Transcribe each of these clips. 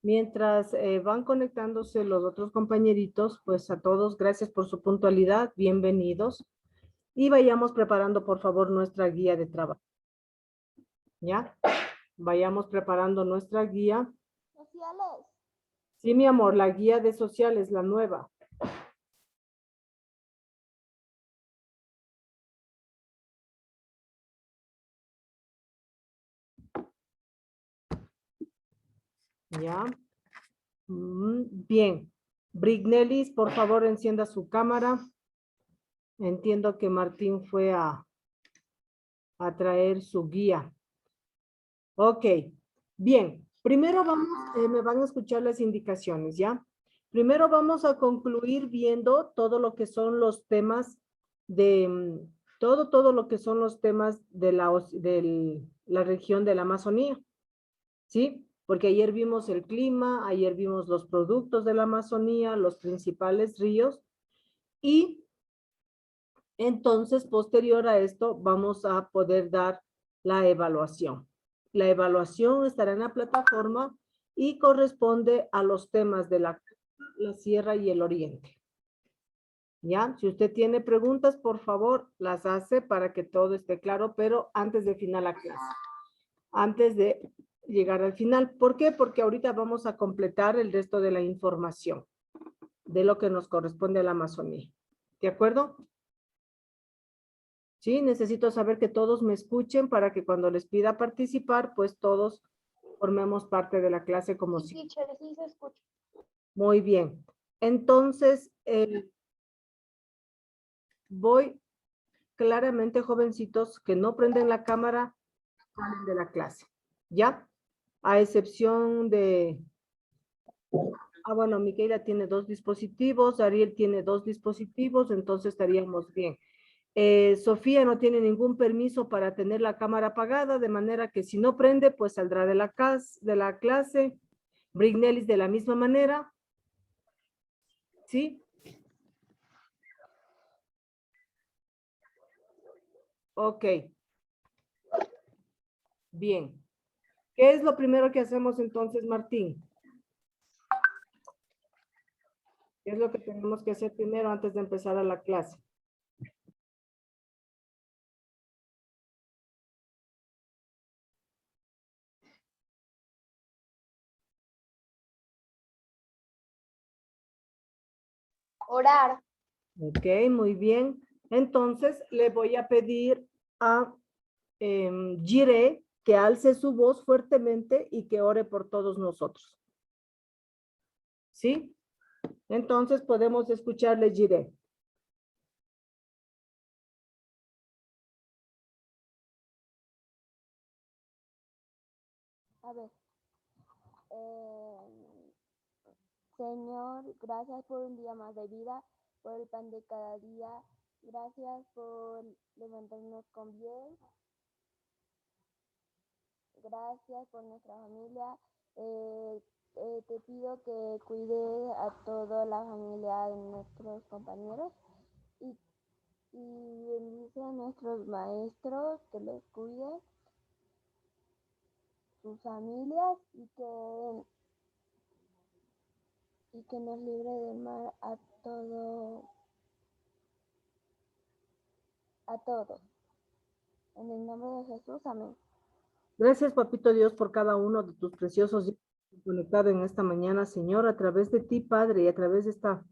Mientras van conectándose los otros compañeritos, pues a todos, gracias por su puntualidad, bienvenidos. Y vayamos preparando, por favor, nuestra guía de trabajo. ¿Ya? Vayamos preparando nuestra guía. Sociales. Sí, mi amor, la guía de sociales, la nueva. ¿Ya? Bien. Brignelis, por favor, encienda su cámara. Entiendo que Martín fue a traer su guía. Ok. Bien. Primero vamos, me van a escuchar las indicaciones, ¿ya? Primero vamos a concluir viendo todo lo que son los temas de, todo lo que son los temas de la región de la Amazonía, ¿sí? Porque ayer vimos el clima, ayer vimos los productos de la Amazonía, los principales ríos, y entonces, posterior a esto, vamos a poder dar la evaluación. La evaluación estará en la plataforma y corresponde a los temas de la sierra y el oriente. ¿Ya? Si usted tiene preguntas, por favor, las hace para que todo esté claro, pero antes de final la clase. Antes de llegar al final. ¿Por qué? Porque ahorita vamos a completar el resto de la información de lo que nos corresponde a la Amazonía. ¿De acuerdo? Sí, necesito saber que todos me escuchen para que cuando les pida participar, pues todos formemos parte de la clase como si. Teacher, sí se escucha. Muy bien. Entonces, voy claramente, jovencitos, que no prenden la cámara, salen de la clase. ¿Ya? A excepción de... bueno, Miquela tiene 2 dispositivos, Ariel tiene 2 dispositivos, entonces estaríamos bien. Sofía no tiene ningún permiso para tener la cámara apagada, de manera que si no prende, pues saldrá de la clase. Brignelis de la misma manera. ¿Sí? Ok. Bien. ¿Qué es lo primero que hacemos entonces, Martín? ¿Qué es lo que tenemos que hacer primero antes de empezar a la clase? Orar. Ok, muy bien. Entonces, le voy a pedir a Jire que alce su voz fuertemente y que ore por todos nosotros. ¿Sí? Entonces, podemos escucharle, Jire. A ver. Señor, gracias por un día más de vida, por el pan de cada día. Gracias por levantarnos con bien. Gracias por nuestra familia. Te pido que cuide a toda la familia de nuestros compañeros y bendice a nuestros maestros, que los cuide, sus familias y que nos libre del mal a todos. En el nombre de Jesús, amén. Gracias, Papito Dios, por cada uno de tus preciosos hijos conectados en esta mañana, Señor, a través de ti, Padre, y a través de esta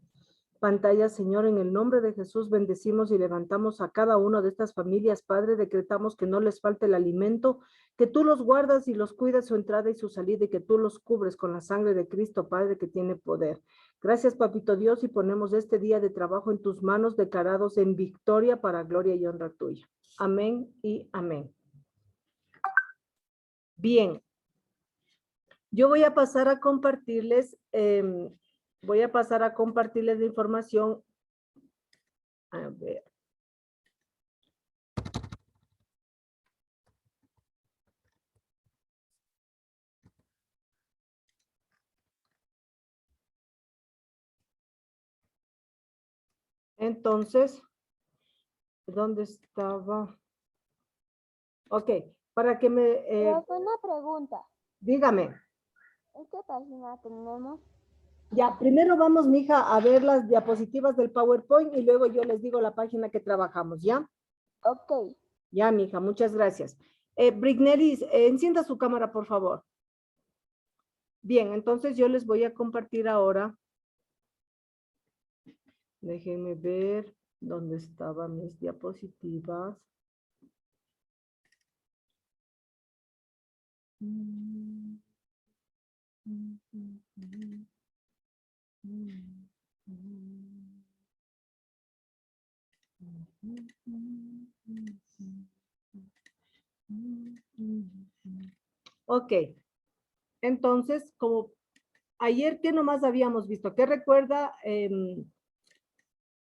pantalla, Señor, en el nombre de Jesús, bendecimos y levantamos a cada una de estas familias, Padre, decretamos que no les falte el alimento, que tú los guardas y los cuidas su entrada y su salida, y que tú los cubres con la sangre de Cristo, Padre, que tiene poder. Gracias, Papito Dios, y ponemos este día de trabajo en tus manos, declarados en victoria para gloria y honra tuya. Amén y amén. Bien, yo voy a pasar a compartirles, la información. A ver. Entonces, ¿dónde estaba? Ok, para que me... Pero fue una pregunta. dígame. ¿En qué página tenemos? Ya, primero vamos, mija, a ver las diapositivas del PowerPoint y luego yo les digo la página que trabajamos, ¿ya? Ok. Ya, mija, muchas gracias. Brignelis, encienda su cámara, por favor. Bien, entonces yo les voy a compartir ahora. Déjenme ver dónde estaban mis diapositivas. Ok, entonces, como ayer, ¿qué nomás habíamos visto? ¿Qué recuerda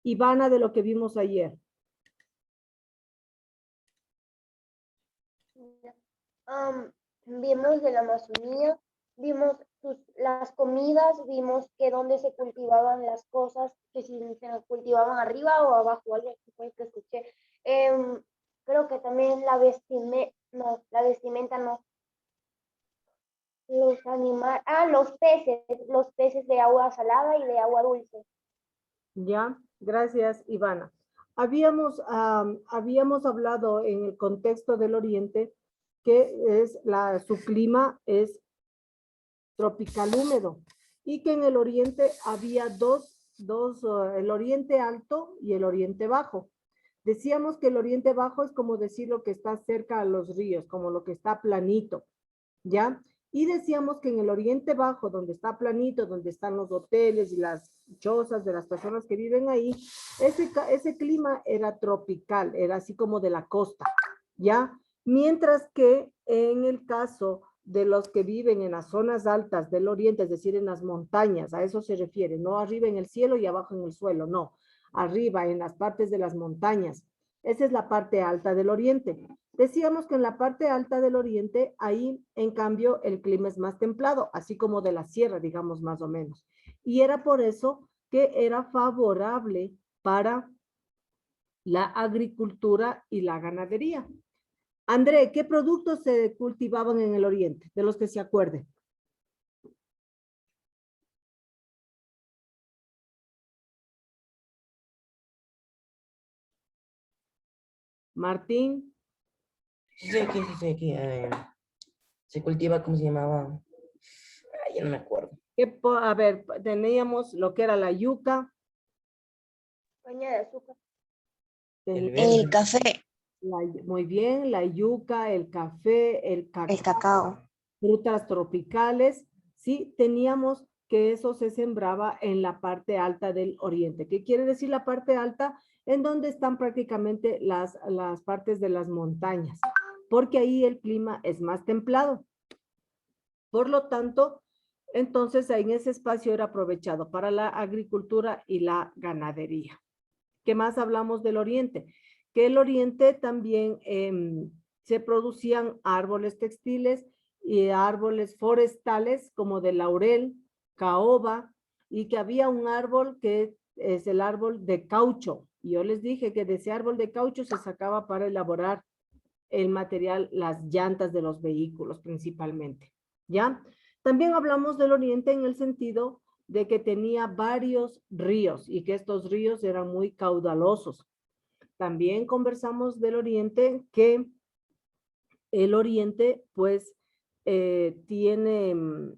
Ivana de lo que vimos ayer? Vimos de la Amazonía, vimos las comidas, vimos que dónde se cultivaban las cosas, que si se cultivaban arriba o abajo, algo así fue que escuché. Creo que también la vestimenta no. Los peces de agua salada y de agua dulce. Ya, gracias, Ivana. Habíamos hablado en el contexto del Oriente que su clima es tropical húmedo y que en el Oriente había el Oriente Alto y el Oriente Bajo. Decíamos que el Oriente Bajo es como decir lo que está cerca a los ríos, como lo que está planito, ¿ya? Y decíamos que en el Oriente Bajo, donde está planito, donde están los hoteles y las chozas de las personas que viven ahí, ese clima era tropical, era así como de la costa, ¿ya? Mientras que en el caso de los que viven en las zonas altas del Oriente, es decir, en las montañas, a eso se refiere, no arriba en el cielo y abajo en el suelo, no, arriba en las partes de las montañas. Esa es la parte alta del Oriente. Decíamos que en la parte alta del Oriente, ahí en cambio el clima es más templado, así como de la sierra, digamos más o menos. Y era por eso que era favorable para la agricultura y la ganadería. André, ¿qué productos se cultivaban en el Oriente, de los que se acuerden? Martín. Sí, aquí. Se cultiva, ¿cómo se llamaba? Ay, ya no me acuerdo. A ver, teníamos lo que era la yuca. Caña de azúcar. El café, Muy bien, la yuca, el café, el cacao. frutas tropicales, sí, teníamos que eso se sembraba en la parte alta del Oriente. ¿Qué quiere decir la parte alta? En donde están prácticamente las partes de las montañas, porque ahí el clima es más templado. Por lo tanto, entonces en ese espacio era aprovechado para la agricultura y la ganadería. ¿Qué más hablamos del Oriente? Que el Oriente también se producían árboles textiles y árboles forestales como de laurel, caoba, y que había un árbol que es el árbol de caucho. Y yo les dije que de ese árbol de caucho se sacaba para elaborar el material, las llantas de los vehículos principalmente, ¿ya? También hablamos del Oriente en el sentido de que tenía varios ríos y que estos ríos eran muy caudalosos. También conversamos del Oriente, que el Oriente pues tiene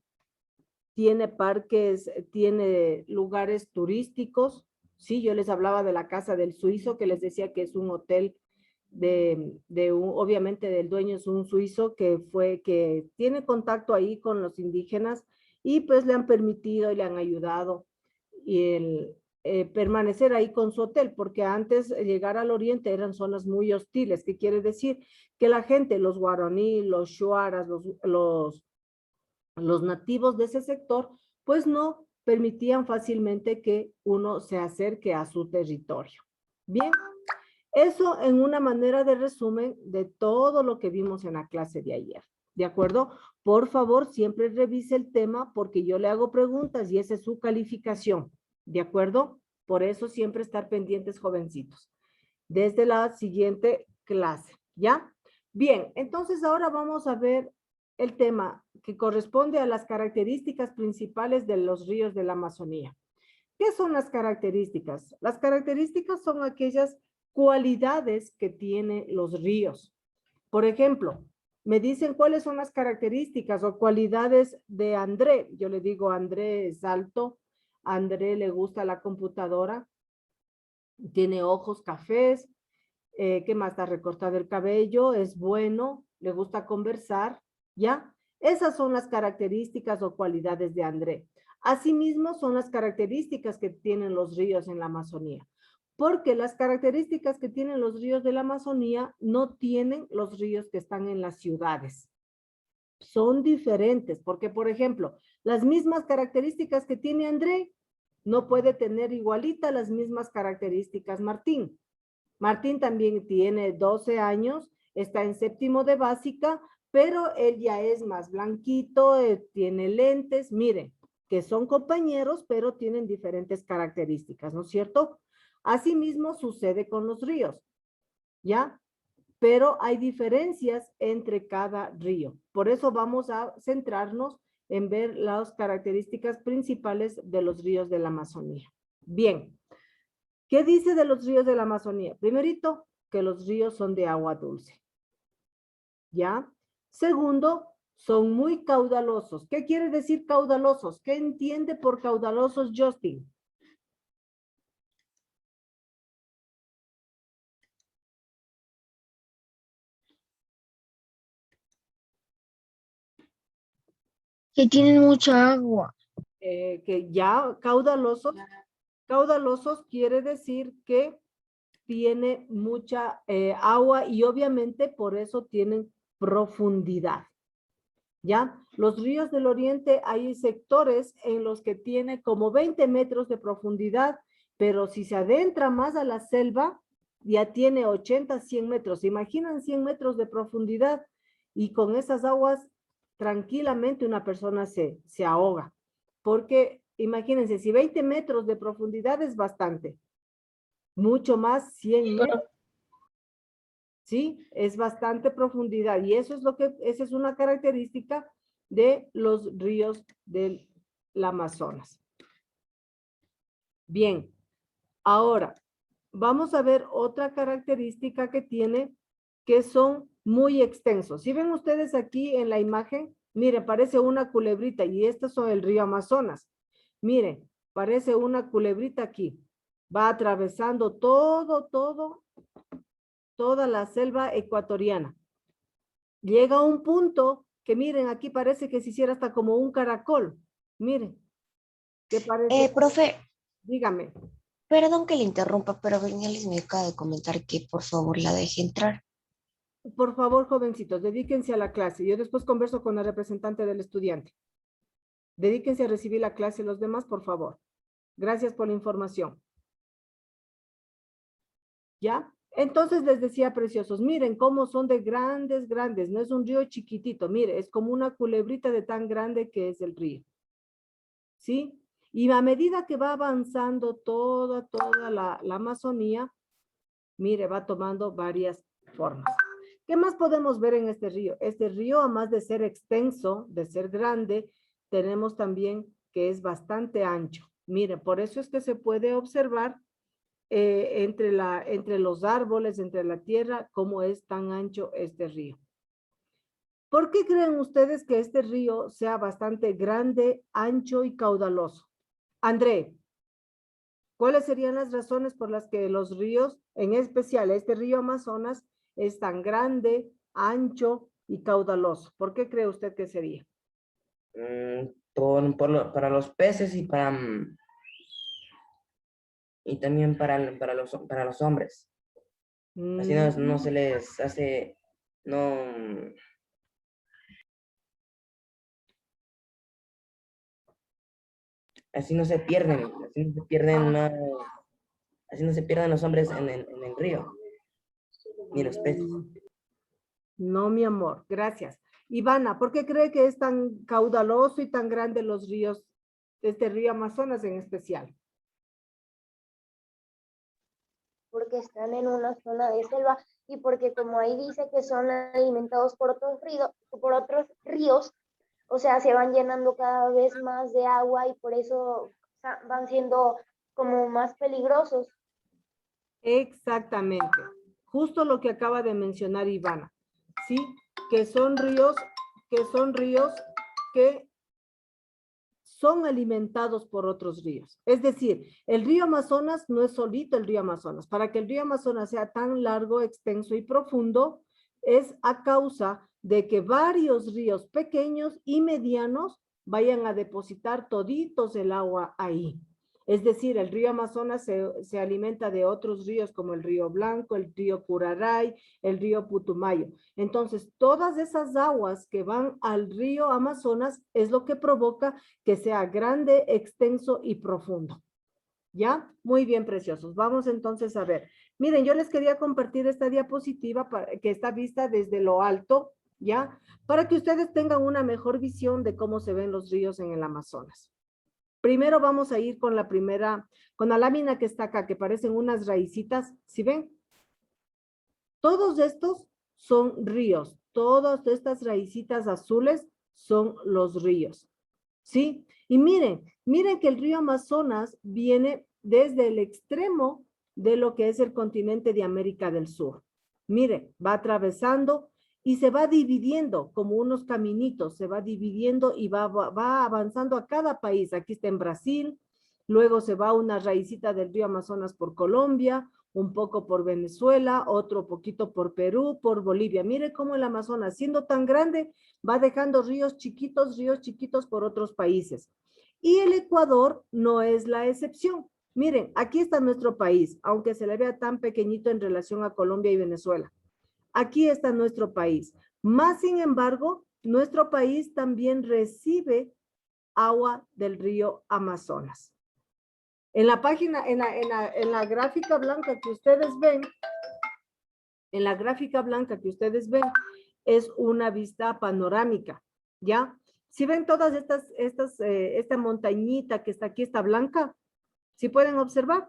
parques, tiene lugares turísticos. Sí, yo les hablaba de la Casa del Suizo, que les decía que es un hotel obviamente del dueño es un suizo que tiene contacto ahí con los indígenas y pues le han permitido y le han ayudado y permanecer ahí con su hotel, porque antes llegar al oriente eran zonas muy hostiles. ¿Qué quiere decir? Que la gente, los guaraní, los shuaras, los nativos de ese sector, pues no permitían fácilmente que uno se acerque a su territorio. Bien, eso en una manera de resumen de todo lo que vimos en la clase de ayer. ¿De acuerdo? Por favor, siempre revise el tema porque yo le hago preguntas y esa es su calificación. ¿De acuerdo? Por eso siempre estar pendientes, jovencitos. Desde la siguiente clase, ¿ya? Bien, entonces ahora vamos a ver el tema que corresponde a las características principales de los ríos de la Amazonía. ¿Qué son las características? Las características son aquellas cualidades que tienen los ríos. Por ejemplo, me dicen cuáles son las características o cualidades de André. Yo le digo, André es alto, a André le gusta la computadora, tiene ojos cafés, ¿qué más? Está recortado el cabello, es bueno, le gusta conversar, ¿ya? Esas son las características o cualidades de André. Asimismo, son las características que tienen los ríos en la Amazonía, porque las características que tienen los ríos de la Amazonía no tienen los ríos que están en las ciudades. Son diferentes, porque, por ejemplo, las mismas características que tiene André, no puede tener igualita las mismas características Martín. Martín también tiene 12 años, está en séptimo de básica, pero él ya es más blanquito, tiene lentes, miren, que son compañeros, pero tienen diferentes características, ¿no es cierto? Asimismo sucede con los ríos, ¿ya? Pero hay diferencias entre cada río. Por eso vamos a centrarnos en ver las características principales de los ríos de la Amazonía. Bien, ¿qué dice de los ríos de la Amazonía? Primerito, que los ríos son de agua dulce. ¿Ya? Segundo, son muy caudalosos. ¿Qué quiere decir caudalosos? ¿Qué entiende por caudalosos, Justin? Que tienen mucha agua. Que ya caudalosos quiere decir que tiene mucha agua y obviamente por eso tienen profundidad. ¿Ya? Los ríos del oriente hay sectores en los que tiene como 20 metros de profundidad, pero si se adentra más a la selva, ya tiene 80, 100 metros. Imaginan 100 metros de profundidad y con esas aguas tranquilamente una persona se ahoga. Porque imagínense, si 20 metros de profundidad es bastante, mucho más 100 metros. ¿Sí? Es bastante profundidad y eso es esa es una característica de los ríos del Amazonas. Bien, ahora vamos a ver otra característica que tiene, que son muy extensos. Si ven ustedes aquí en la imagen, miren, parece una culebrita y estos son el río Amazonas. Miren, parece una culebrita aquí. Va atravesando toda la selva ecuatoriana. Llega a un punto que miren, aquí parece que se hiciera hasta como un caracol. Miren. ¿Qué parece? Profe, Dígame. perdón que le interrumpa, pero Benialis me acaba de comentar que por favor la deje entrar. Por favor, jovencitos, dedíquense a la clase. Yo después converso con la representante del estudiante. Dedíquense a recibir la clase los demás, por favor. Gracias por la información. ¿Ya? Entonces les decía, preciosos, miren cómo son de grandes, grandes. No es un río chiquitito, mire, es como una culebrita de tan grande que es el río. ¿Sí? Y a medida que va avanzando toda la Amazonía, mire, va tomando varias formas. ¿Qué más podemos ver en este río? Este río, además de ser extenso, de ser grande, tenemos también que es bastante ancho. Mire, por eso es que se puede observar entre los árboles, entre la tierra, cómo es tan ancho este río. ¿Por qué creen ustedes que este río sea bastante grande, ancho y caudaloso? André, ¿cuáles serían las razones por las que los ríos, en especial este río Amazonas, es tan grande, ancho y caudaloso? ¿Por qué cree usted que sería? Para los peces y y también para los hombres. Así no se les hace, así no se pierden, así no se pierden los hombres en el río, ni los peces. No, mi amor, gracias. Ivana, ¿por qué cree que es tan caudaloso y tan grande los ríos, este río Amazonas en especial? porque están en una zona de selva y porque como ahí dice que son alimentados por otros ríos, o sea, se van llenando cada vez más de agua y por eso van siendo como más peligrosos. Exactamente. Justo lo que acaba de mencionar Ivana, ¿sí? Que son ríos que son alimentados por otros ríos. Es decir, el río Amazonas no es solito el río Amazonas. Para que el río Amazonas sea tan largo, extenso y profundo, es a causa de que varios ríos pequeños y medianos vayan a depositar toditos el agua ahí. Es decir, el río Amazonas se alimenta de otros ríos como el río Blanco, el río Curaray, el río Putumayo. Entonces, todas esas aguas que van al río Amazonas es lo que provoca que sea grande, extenso y profundo. ¿Ya? Muy bien, preciosos. Vamos entonces a ver. Miren, yo les quería compartir esta diapositiva que está vista desde lo alto, ¿ya? Para que ustedes tengan una mejor visión de cómo se ven los ríos en el Amazonas. Primero vamos a ir con con la lámina que está acá, que parecen unas raícitas, ¿sí ven? Todos estos son ríos, todas estas raícitas azules son los ríos, ¿sí? Y miren que el río Amazonas viene desde el extremo de lo que es el continente de América del Sur. Miren, va atravesando y se va dividiendo como unos caminitos, se va dividiendo y va avanzando a cada país. Aquí está en Brasil, luego se va una raícita del río Amazonas por Colombia, un poco por Venezuela, otro poquito por Perú, por Bolivia. Mire cómo el Amazonas, siendo tan grande, va dejando ríos chiquitos por otros países. Y el Ecuador no es la excepción. Miren, aquí está nuestro país, aunque se le vea tan pequeñito en relación a Colombia y Venezuela. Aquí está nuestro país. Más sin embargo, nuestro país también recibe agua del río Amazonas. En la página, en la gráfica blanca que ustedes ven, es una vista panorámica, ¿ya? Si ven todas esta montañita que está aquí, está blanca, ¿sí pueden observar?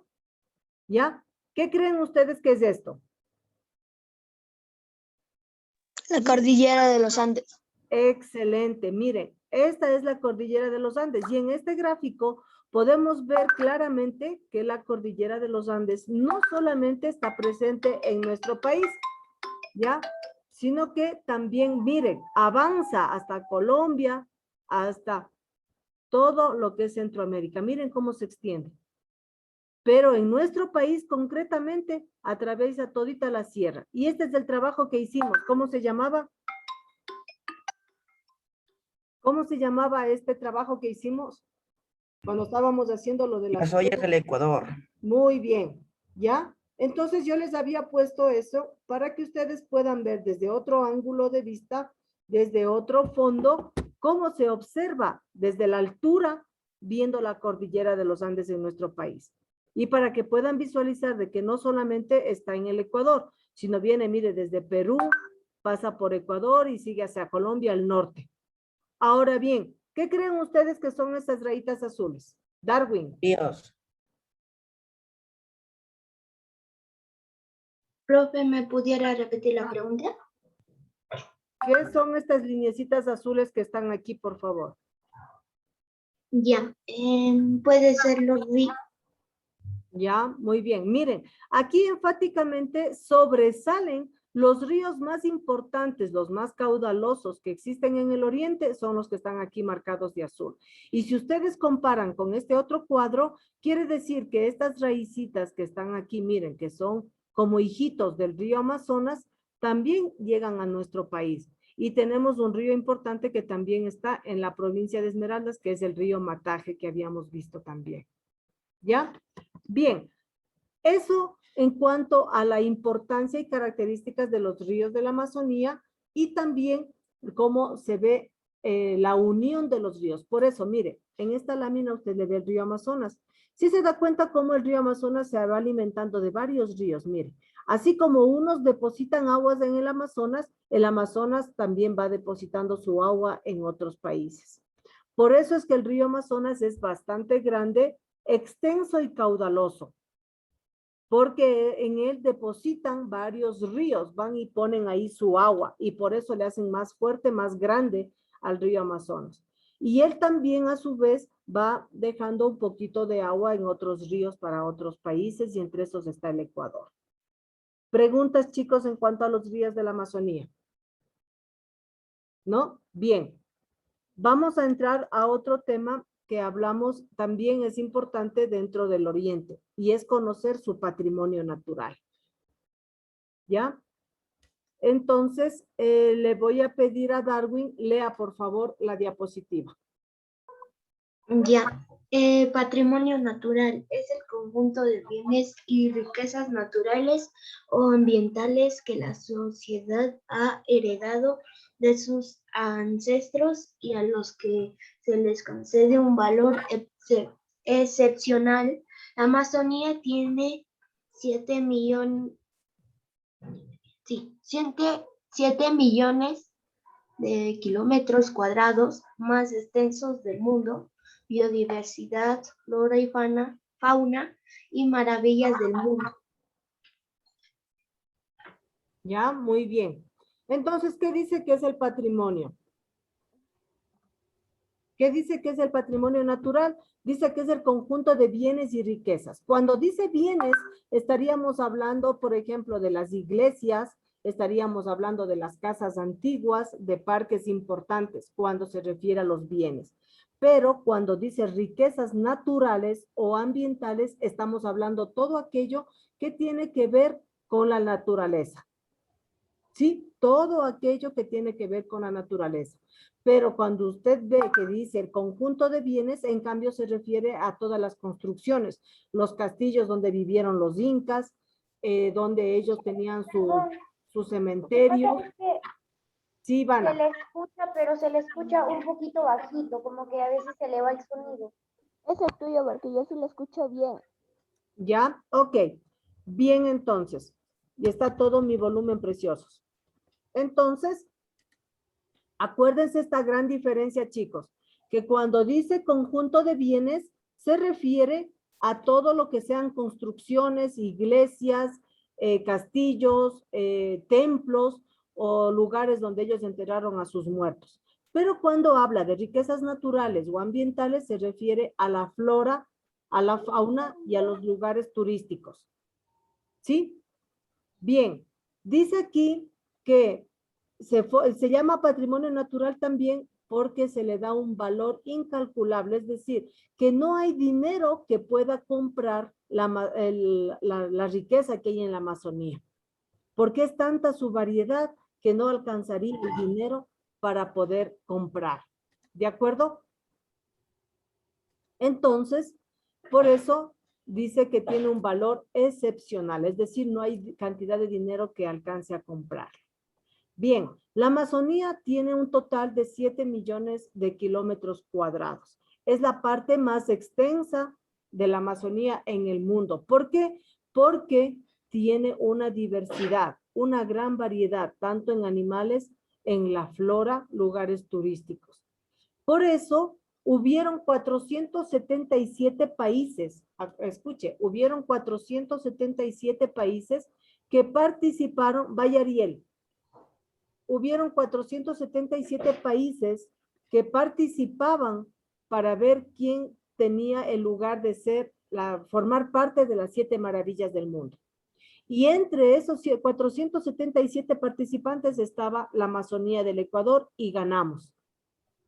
¿Ya? ¿Qué creen ustedes que es esto? La cordillera de los Andes. Excelente, miren, esta es la cordillera de los Andes y en este gráfico podemos ver claramente que la cordillera de los Andes no solamente está presente en nuestro país, ¿ya? Sino que también, miren, avanza hasta Colombia, hasta todo lo que es Centroamérica. Miren cómo se extiende. Pero en nuestro país concretamente atraviesa todita la sierra. Y este es el trabajo que hicimos. ¿Cómo se llamaba? ¿Cómo se llamaba este trabajo que hicimos cuando estábamos haciendo lo de Las ollas del Ecuador. Muy bien, ¿ya? Entonces yo les había puesto eso para que ustedes puedan ver desde otro ángulo de vista, desde otro fondo, cómo se observa desde la altura viendo la cordillera de los Andes en nuestro país. Y para que puedan visualizar de que no solamente está en el Ecuador, sino viene, mire, desde Perú, pasa por Ecuador y sigue hacia Colombia al norte. Ahora bien, ¿qué creen ustedes que son estas rayitas azules? Darwin. Ríos. Profe, ¿me pudiera repetir la pregunta? ¿Qué son estas lineecitas azules que están aquí, por favor? Ya, puede ser los ríos. Ya, muy bien. Miren, aquí enfáticamente sobresalen los ríos más importantes, los más caudalosos que existen en el oriente, son los que están aquí marcados de azul. Y si ustedes comparan con este otro cuadro, quiere decir que estas raícitas que están aquí, miren, que son como hijitos del río Amazonas, también llegan a nuestro país. Y tenemos un río importante que también está en la provincia de Esmeraldas, que es el río Mataje, que habíamos visto también. ¿Ya? Bien, eso en cuanto a la importancia y características de los ríos de la Amazonía y también cómo se ve la unión de los ríos. Por eso, mire, en esta lámina usted le ve el río Amazonas. Si se da cuenta cómo el río Amazonas se va alimentando de varios ríos, mire. Así como unos depositan aguas en el Amazonas también va depositando su agua en otros países. Por eso es que el río Amazonas es bastante grande, extenso y caudaloso. porque en él depositan varios ríos, van y ponen ahí su agua y por eso le hacen más fuerte, más grande al río Amazonas. Y él también a su vez va dejando un poquito de agua en otros ríos para otros países y entre esos está el Ecuador. Preguntas, chicos, en cuanto a los ríos de la Amazonía. ¿No? Bien. Vamos a entrar a otro tema que hablamos, también es importante dentro del Oriente, y es conocer su patrimonio natural. ¿Ya? Entonces, le voy a pedir a Darwin, lea por favor la diapositiva. Ya. Patrimonio natural es el conjunto de bienes y riquezas naturales o ambientales que la sociedad ha heredado de sus ancestros y a los que se les concede un valor excepcional. La Amazonía tiene 7 millones de kilómetros cuadrados más extensos del mundo, biodiversidad, flora y fauna y maravillas del mundo. Ya, muy bien. Entonces, ¿qué dice que es el patrimonio? ¿Qué dice que es el patrimonio natural? Dice que es el conjunto de bienes y riquezas. Cuando dice bienes, estaríamos hablando, por ejemplo, de las iglesias, estaríamos hablando de las casas antiguas, de parques importantes, cuando se refiere a los bienes. Pero cuando dice riquezas naturales o ambientales, estamos hablando todo aquello que tiene que ver con la naturaleza. ¿Sí? Todo aquello que tiene que ver con la naturaleza. Pero cuando usted ve que dice el conjunto de bienes, en cambio se refiere a todas las construcciones, los castillos donde vivieron los incas, donde ellos tenían su cementerio. Sí, Se Ivana. le escucha, pero se le escucha un poquito bajito, como que a veces se le va el sonido. Ese es tuyo porque yo sí lo escucho bien. ¿Ya? Ok. Bien, entonces. Y está todo mi volumen preciosos. Entonces, acuérdense esta gran diferencia, chicos, que cuando dice conjunto de bienes, se refiere a todo lo que sean construcciones, iglesias, castillos, templos o lugares donde ellos enterraron a sus muertos. Pero cuando habla de riquezas naturales o ambientales, se refiere a la flora, a la fauna y a los lugares turísticos. ¿Sí? Bien, dice aquí que se llama patrimonio natural también porque se le da un valor incalculable, es decir, que no hay dinero que pueda comprar la riqueza que hay en la Amazonía, porque es tanta su variedad que no alcanzaría el dinero para poder comprar. ¿De acuerdo? Entonces, por eso dice que tiene un valor excepcional, es decir, no hay cantidad de dinero que alcance a comprar. Bien, la Amazonía tiene un total de 7 millones de kilómetros cuadrados. Es la parte más extensa de la Amazonía en el mundo. ¿Por qué? Porque tiene una diversidad, una gran variedad, tanto en animales, en la flora, lugares turísticos. Por eso, hubieron 477 países, escuche, hubieron 477 países que participaron, vaya Ariel, hubieron 477 países que participaban para ver quién tenía el lugar de formar parte de las 7 maravillas del mundo. Y entre esos 477 participantes estaba la Amazonía del Ecuador y ganamos.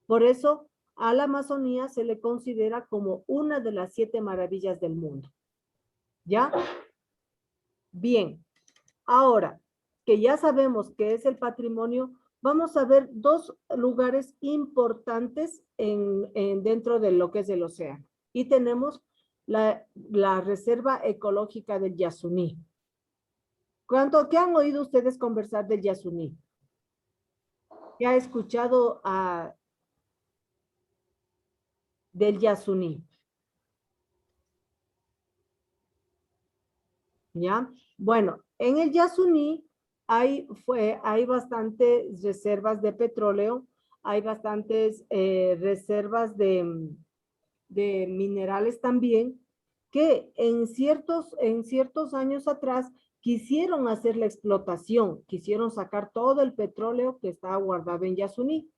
Por eso a la Amazonía se le considera como una de las 7 maravillas del mundo. ¿Ya? Bien. Ahora que ya sabemos qué es el patrimonio, vamos a ver 2 lugares importantes dentro de lo que es el océano. Y tenemos la Reserva Ecológica del Yasuní. ¿Qué han oído ustedes conversar del Yasuní? ¿Qué ha escuchado del Yasuní? ¿Ya? Bueno, en el Yasuní hay bastantes reservas de petróleo, hay bastantes reservas de minerales también, que en ciertos años atrás quisieron hacer la explotación, quisieron sacar todo el petróleo que estaba guardado en Yasuní.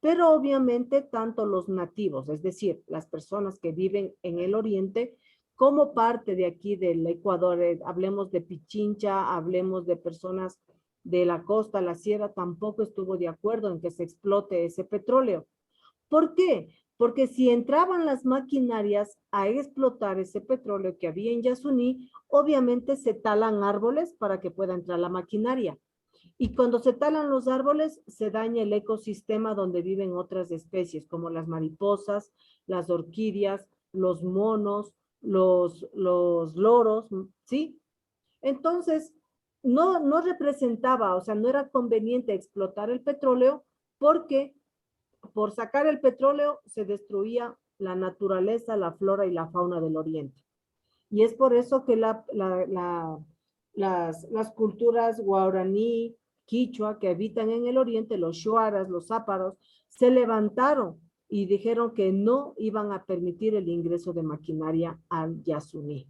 Pero obviamente tanto los nativos, es decir, las personas que viven en el oriente, como parte de aquí del Ecuador, hablemos de Pichincha, hablemos de personas de la costa, la sierra, tampoco estuvo de acuerdo en que se explote ese petróleo. ¿Por qué? Porque si entraban las maquinarias a explotar ese petróleo que había en Yasuní, obviamente se talan árboles para que pueda entrar la maquinaria. Y cuando se talan los árboles, se daña el ecosistema donde viven otras especies, como las mariposas, las orquídeas, los monos, los loros, ¿sí? Entonces, no representaba, o sea, no era conveniente explotar el petróleo porque por sacar el petróleo se destruía la naturaleza, la flora y la fauna del oriente. Y es por eso que las culturas guaraní, quichua, que habitan en el oriente, los shuaras, los záparos, se levantaron y dijeron que no iban a permitir el ingreso de maquinaria al Yasuní.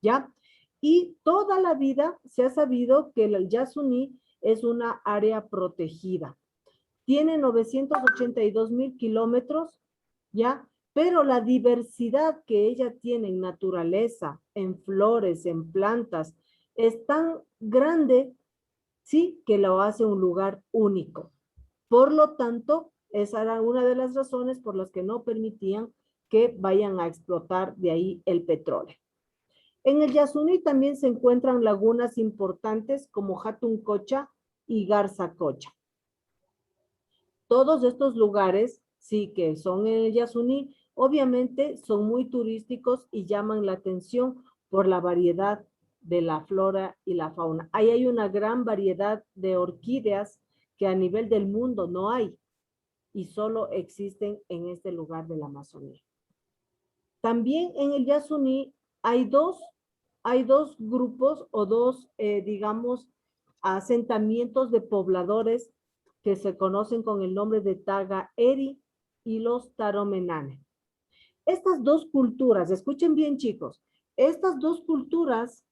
¿Ya? Y toda la vida se ha sabido que el Yasuní es una área protegida. Tiene 982,000 kilómetros, ¿ya? Pero la diversidad que ella tiene en naturaleza, en flores, en plantas, es tan grande, sí, que lo hace un lugar único. Por lo tanto, esa era una de las razones por las que no permitían que vayan a explotar de ahí el petróleo. En el Yasuní también se encuentran lagunas importantes como Hatuncocha y Garzacocha. Todos estos lugares, sí, que son en el Yasuní, obviamente son muy turísticos y llaman la atención por la variedad de la flora y la fauna. Ahí hay una gran variedad de orquídeas que a nivel del mundo no hay y solo existen en este lugar de la Amazonía. También en el Yasuní hay dos grupos o dos, digamos, asentamientos de pobladores que se conocen con el nombre de Taga-Eri y los Taromenane. Estas dos culturas, escuchen bien chicos, estas dos culturas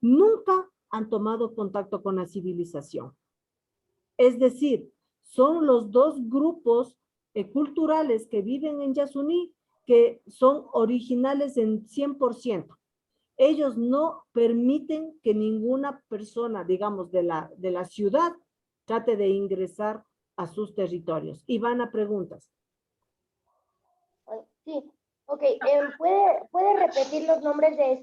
nunca han tomado contacto con la civilización. Es decir, son los dos grupos culturales que viven en Yasuní que son originales en 100%. Ellos no permiten que ninguna persona, digamos, de la ciudad trate de ingresar a sus territorios. Y van a preguntas. Sí, ok. ¿Puede repetir los nombres de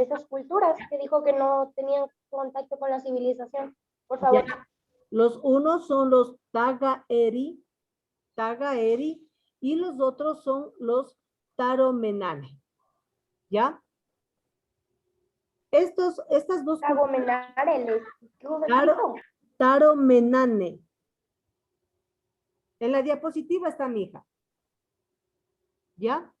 esas culturas que dijo que no tenían contacto con la civilización? Por favor. Ya. Los unos son los Taga-Eri, y los otros son los Taromenane. ¿Ya? Estas dos culturas. Taromenane. En la diapositiva está mi hija. ¿Ya?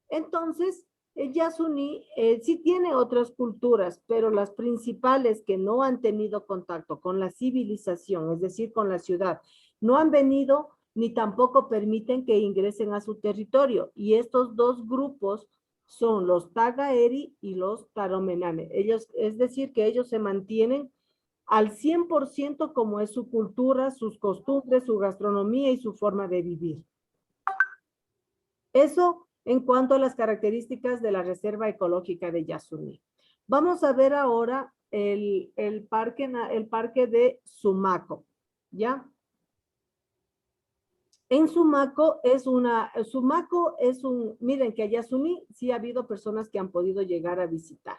Entonces, el Yasuní sí tiene otras culturas, pero las principales que no han tenido contacto con la civilización, es decir, con la ciudad, no han venido ni tampoco permiten que ingresen a su territorio. Y estos dos grupos son los Taga-Eri y los Taromenane. Ellos, es decir, que ellos se mantienen al 100% como es su cultura, sus costumbres, su gastronomía y su forma de vivir. Eso en cuanto a las características de la Reserva Ecológica de Yasuní. Vamos a ver ahora el parque de Sumaco, ¿ya? En Sumaco miren que a Yasuní sí ha habido personas que han podido llegar a visitar,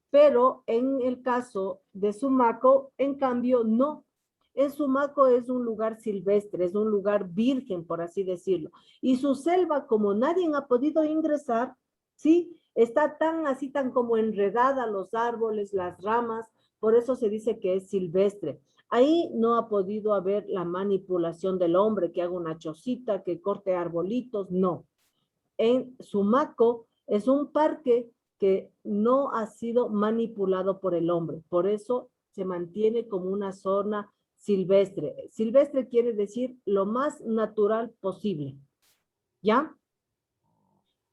pero en el caso de Sumaco, en cambio, no. En Sumaco es un lugar silvestre, es un lugar virgen, por así decirlo. Y su selva, como nadie ha podido ingresar, ¿sí? Está tan como enredada los árboles, las ramas, por eso se dice que es silvestre. Ahí no ha podido haber la manipulación del hombre, que haga una chocita, que corte arbolitos, no. En Sumaco es un parque que no ha sido manipulado por el hombre, por eso se mantiene como una zona silvestre. Silvestre quiere decir lo más natural posible, ¿ya?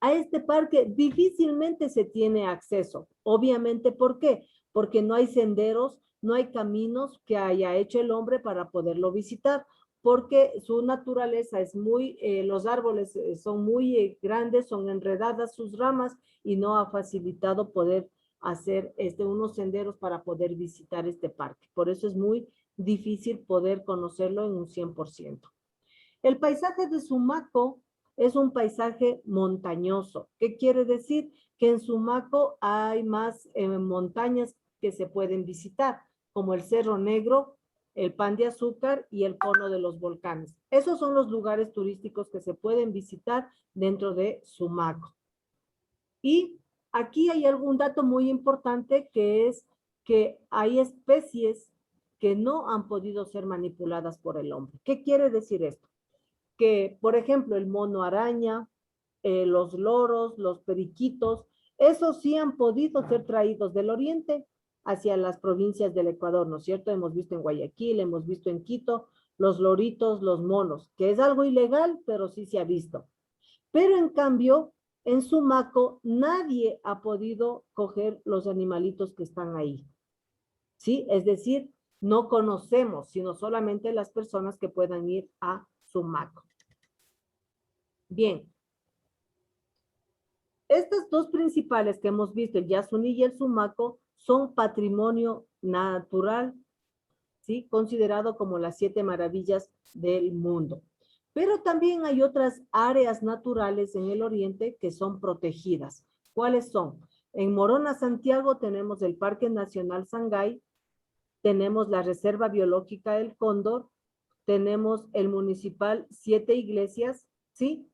A este parque difícilmente se tiene acceso. Obviamente, ¿por qué? Porque no hay senderos, no hay caminos que haya hecho el hombre para poderlo visitar, porque su naturaleza es muy, los árboles son muy grandes, son enredadas sus ramas y no ha facilitado poder hacer unos senderos para poder visitar este parque. Por eso es muy difícil poder conocerlo en un 100%. El paisaje de Sumaco es un paisaje montañoso. ¿Qué quiere decir? Que en Sumaco hay más montañas que se pueden visitar, como el Cerro Negro, el Pan de Azúcar y el Cono de los Volcanes. Esos son los lugares turísticos que se pueden visitar dentro de Sumaco. Y aquí hay algún dato muy importante, que es que hay especies que no han podido ser manipuladas por el hombre. ¿Qué quiere decir esto? Que, por ejemplo, el mono araña, los loros, los periquitos, esos sí han podido ser traídos del oriente hacia las provincias del Ecuador, ¿no es cierto? Hemos visto en Guayaquil, hemos visto en Quito, los loritos, los monos, que es algo ilegal, pero sí se ha visto. Pero en cambio, en Sumaco, nadie ha podido coger los animalitos que están ahí, ¿sí? Es decir, no conocemos, sino solamente las personas que puedan ir a Sumaco. Bien. Estas dos principales que hemos visto, el Yasuní y el Sumaco, son patrimonio natural, ¿sí? Considerado como las 7 maravillas del mundo. Pero también hay otras áreas naturales en el oriente que son protegidas. ¿Cuáles son? En Morona, Santiago, tenemos el Parque Nacional Sangay, tenemos la Reserva Biológica del Cóndor, tenemos el municipal 7 Iglesias, ¿sí?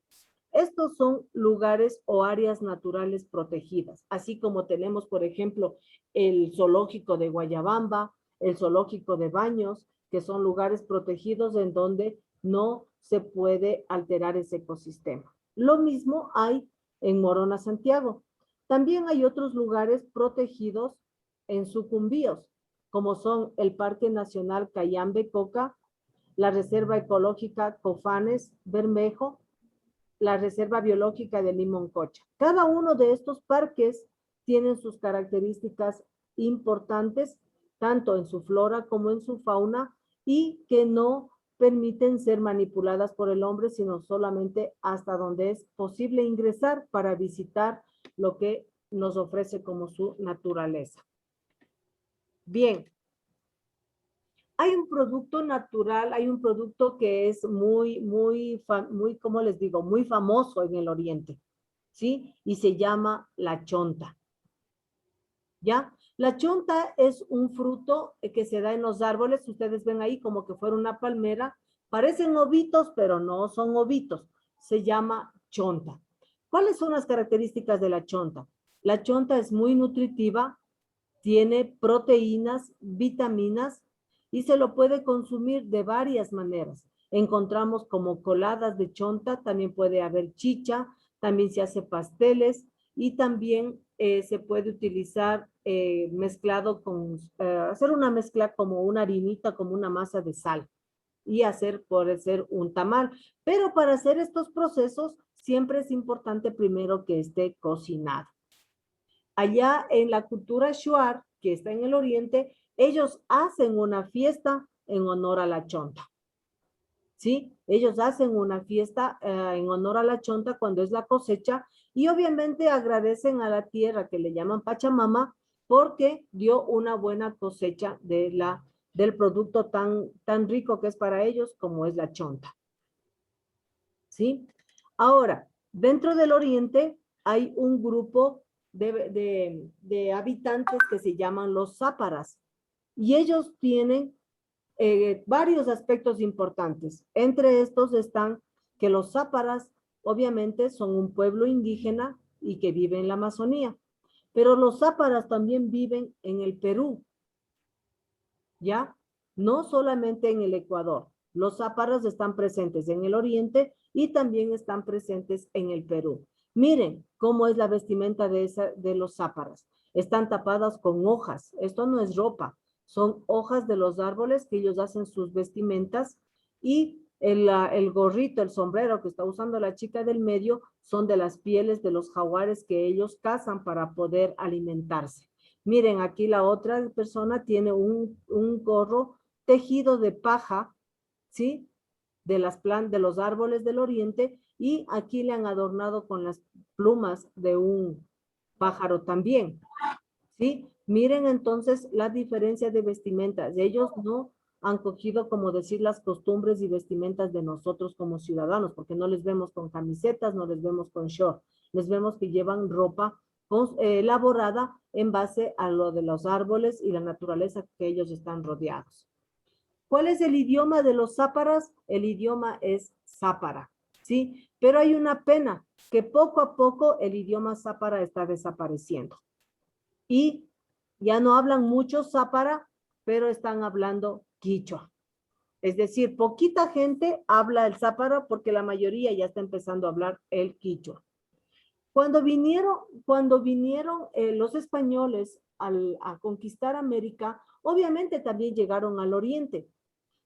Estos son lugares o áreas naturales protegidas, así como tenemos, por ejemplo, el zoológico de Guayabamba, el zoológico de Baños, que son lugares protegidos en donde no se puede alterar ese ecosistema. Lo mismo hay en Morona, Santiago. También hay otros lugares protegidos en Sucumbíos, como son el Parque Nacional Cayambe-Coca, la Reserva Ecológica Cofanes Bermejo, la Reserva Biológica de Limoncocha. Cada uno de estos parques tienen sus características importantes, tanto en su flora como en su fauna, y que no permiten ser manipuladas por el hombre, sino solamente hasta donde es posible ingresar para visitar lo que nos ofrece como su naturaleza. Bien. Hay un producto natural, hay un producto que es muy, ¿cómo les digo? Muy famoso en el oriente, ¿sí? Y se llama la chonta, ¿ya? La chonta es un fruto que se da en los árboles, ustedes ven ahí como que fuera una palmera, parecen ovitos, pero no son ovitos, se llama chonta. ¿Cuáles son las características de la chonta? La chonta es muy nutritiva, tiene proteínas, vitaminas, y se lo puede consumir de varias maneras. Encontramos como coladas de chonta, también puede haber chicha, también se hace pasteles y también se puede utilizar mezclado con, hacer una mezcla como una harinita, como una masa de sal y puede ser un tamal. Pero para hacer estos procesos siempre es importante primero que esté cocinado. Allá en la cultura Shuar, que está en el oriente, ellos hacen una fiesta en honor a la chonta. ¿Sí? Ellos hacen una fiesta en honor a la chonta cuando es la cosecha y obviamente agradecen a la tierra que le llaman Pachamama porque dio una buena cosecha del producto tan rico que es para ellos como es la chonta. ¿Sí? Ahora, dentro del oriente hay un grupo de habitantes que se llaman los záparas y ellos tienen varios aspectos importantes. Entre estos están que los záparas obviamente son un pueblo indígena y que vive en la Amazonía, pero los záparas también viven en el Perú, ¿ya? No solamente en el Ecuador. Los záparas están presentes en el oriente y también están presentes en el Perú. Miren cómo es la vestimenta de los záparas. Están tapadas con hojas. Esto no es ropa. Son hojas de los árboles que ellos hacen sus vestimentas y El gorrito, el sombrero que está usando la chica del medio son de las pieles de los jaguares que ellos cazan para poder alimentarse. Miren, aquí la otra persona tiene un gorro tejido de paja, ¿sí? De los árboles del oriente, y aquí le han adornado con las plumas de un pájaro también, ¿sí? Miren entonces la diferencia de vestimentas. Ellos no han cogido, como decir, las costumbres y vestimentas de nosotros como ciudadanos, porque no les vemos con camisetas, no les vemos con short, les vemos que llevan ropa elaborada en base a lo de los árboles y la naturaleza que ellos están rodeados. ¿Cuál es el idioma de los záparas? El idioma es zápara, ¿sí? Pero hay una pena, que poco a poco el idioma zápara está desapareciendo. Y ya no hablan mucho zápara, pero están hablando quichua. Es decir, poquita gente habla el zápara porque la mayoría ya está empezando a hablar el quichua. Cuando vinieron los españoles a conquistar América, obviamente también llegaron al oriente.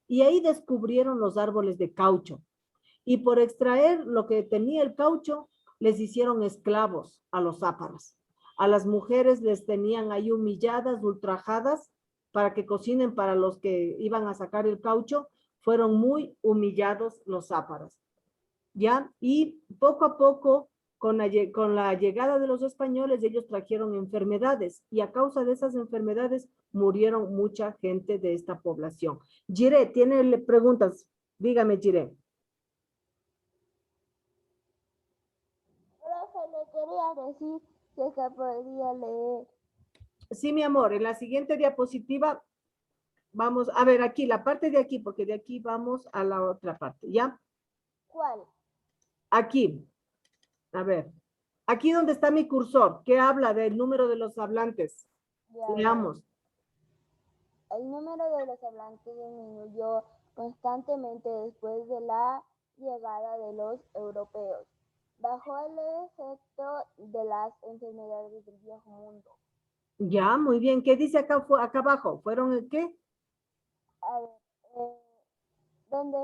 Y ahí descubrieron los árboles de caucho. Y por extraer lo que tenía el caucho, les hicieron esclavos a los záparas. A las mujeres les tenían ahí humilladas, ultrajadas, para que cocinen para los que iban a sacar el caucho. Fueron muy humillados los záparas, ¿ya? Y poco a poco, con la llegada de los españoles, ellos trajeron enfermedades, y a causa de esas enfermedades murieron mucha gente de esta población. Jiré, ¿tiene preguntas? Dígame, Jiré. Profe, le quería decir que se podría leer. Sí, mi amor, en la siguiente diapositiva vamos a ver aquí, la parte de aquí, porque de aquí vamos a la otra parte, ¿ya? ¿Cuál? Aquí, a ver, aquí donde está mi cursor, ¿qué habla del número de los hablantes? Ya, Leamos. el número de los hablantes disminuyó constantemente después de la llegada de los europeos, bajo el efecto de las enfermedades del viejo mundo. Ya, muy bien. ¿Qué dice acá abajo? ¿Fueron el qué? A ver, ¿dónde?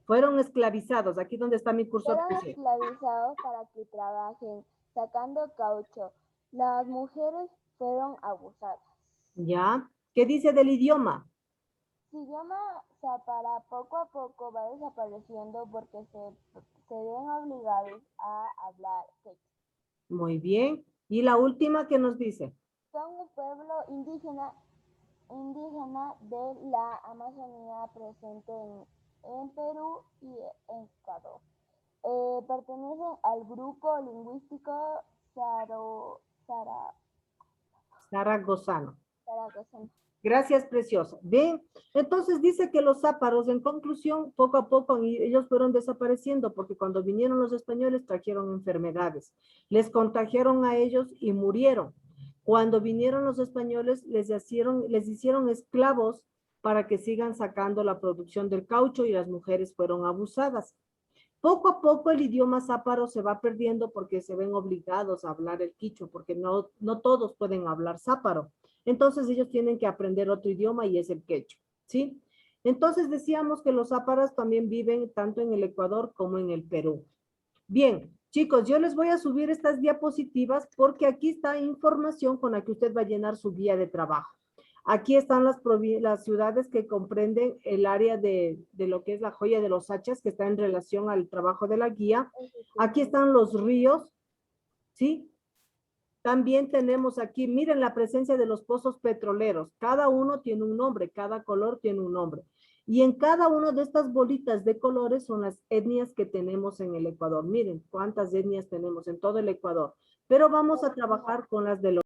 Fueron esclavizados. Aquí donde está mi cursor. Fueron esclavizados para que trabajen sacando caucho. Las mujeres fueron abusadas. Ya. ¿Qué dice del idioma? Su idioma zápara poco a poco va desapareciendo porque se ven obligados a hablar quechua. Muy bien. ¿Y la última qué nos dice? Son un pueblo indígena de la Amazonía presente en Perú y en Ecuador. Pertenecen al grupo lingüístico Zaragozano. zaragozano. Gracias, preciosa. Bien, entonces dice que los záparos, en conclusión, poco a poco ellos fueron desapareciendo porque cuando vinieron los españoles trajeron enfermedades. Les contagiaron a ellos y murieron. Cuando vinieron los españoles les hicieron esclavos para que sigan sacando la producción del caucho, y las mujeres fueron abusadas. Poco a poco el idioma záparo se va perdiendo porque se ven obligados a hablar el quichua, porque no todos pueden hablar záparo. Entonces ellos tienen que aprender otro idioma y es el quechua, ¿sí? Entonces decíamos que los záparas también viven tanto en el Ecuador como en el Perú. Bien, chicos, yo les voy a subir estas diapositivas porque aquí está información con la que usted va a llenar su guía de trabajo. Aquí están las ciudades que comprenden el área de lo que es la joya de los hachas, que está en relación al trabajo de la guía. Aquí están los ríos, ¿sí? También tenemos aquí, miren la presencia de los pozos petroleros. Cada uno tiene un nombre, cada color tiene un nombre. Y en cada una de estas bolitas de colores son las etnias que tenemos en el Ecuador. Miren cuántas etnias tenemos en todo el Ecuador. Pero vamos a trabajar con las de los